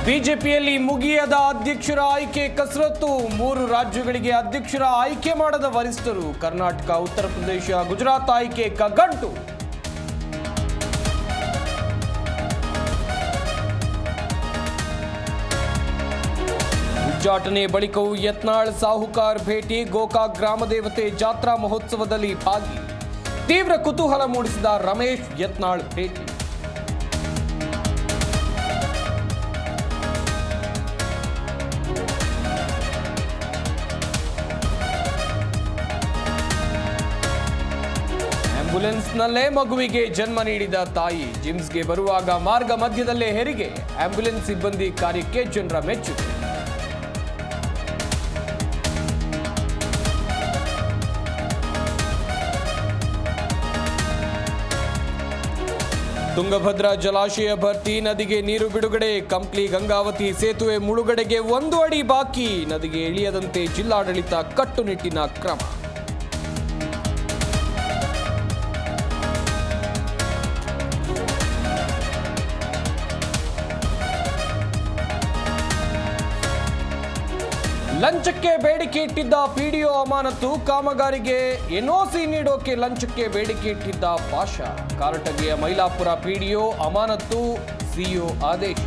ಬಿಜೆಪಿಯಲ್ಲಿ ಮುಗಿಯದ ಅಧ್ಯಕ್ಷರ ಆಯ್ಕೆ ಕಸರತ್ತು. 3 ರಾಜ್ಯಗಳಿಗೆ ಅಧ್ಯಕ್ಷರ ಆಯ್ಕೆ ಮಾಡದ ವರಿಷ್ಠರು. ಕರ್ನಾಟಕ, ಉತ್ತರ ಪ್ರದೇಶ, ಗುಜರಾತ್ ಆಯ್ಕೆ ಕಗ್ಗಂಟು. ಉಚ್ಚಾಟನೆ ಬಳಿಕವೂ ಯತ್ನಾಳ್ ಸಾಹುಕಾರ್ ಭೇಟಿ. ಗೋಕಾಕ್ ಗ್ರಾಮದೇವತೆ ಜಾತ್ರಾ ಮಹೋತ್ಸವದಲ್ಲಿ ಭಾಗಿ. ತೀವ್ರ ಕುತೂಹಲ ಮೂಡಿಸಿದ ರಮೇಶ್ ಯತ್ನಾಳ್ ಭೇಟಿ. ಆಂಬ್ಯುಲೆನ್ಸ್ನಲ್ಲೇ ಮಗುವಿಗೆ ಜನ್ಮ ನೀಡಿದ ತಾಯಿ. ಜಿಮ್ಸ್ಗೆ ಬರುವಾಗ ಮಾರ್ಗ ಮಧ್ಯದಲ್ಲೇ ಹೆರಿಗೆ. ಆಂಬ್ಯುಲೆನ್ಸ್ ಸಿಬ್ಬಂದಿ ಕಾರ್ಯಕ್ಕೆ ಜನರ ಮೆಚ್ಚುಗೆ. ತುಂಗಭದ್ರಾ ಜಲಾಶಯ ಭರ್ತಿ. ನದಿಗೆ ನೀರು ಬಿಡುಗಡೆ. ಕಂಪ್ಲಿ ಗಂಗಾವತಿ ಸೇತುವೆ ಮುಳುಗಡೆಗೆ 1 ಅಡಿ ಬಾಕಿ. ನದಿಗೆ ಇಳಿಯದಂತೆ ಜಿಲ್ಲಾಡಳಿತ ಕಟ್ಟುನಿಟ್ಟಿನ ಕ್ರಮ. ಲಂಚಕ್ಕೆ ಬೇಡಿಕೆ ಇಟ್ಟಿದ್ದ ಪಿಡಿಒ ಅಮಾನತು. ಕಾಮಗಾರಿಗೆ ಎನ್ಒಸಿ ನೀಡೋಕೆ ಲಂಚಕ್ಕೆ ಬೇಡಿಕೆ ಇಟ್ಟಿದ್ದ ಪಾಷಾ. ಕಾರಟಗಿಯ ಮೈಲಾಪುರ ಪಿಡಿಒ ಅಮಾನತು. ಸಿಇಒ ಆದೇಶ.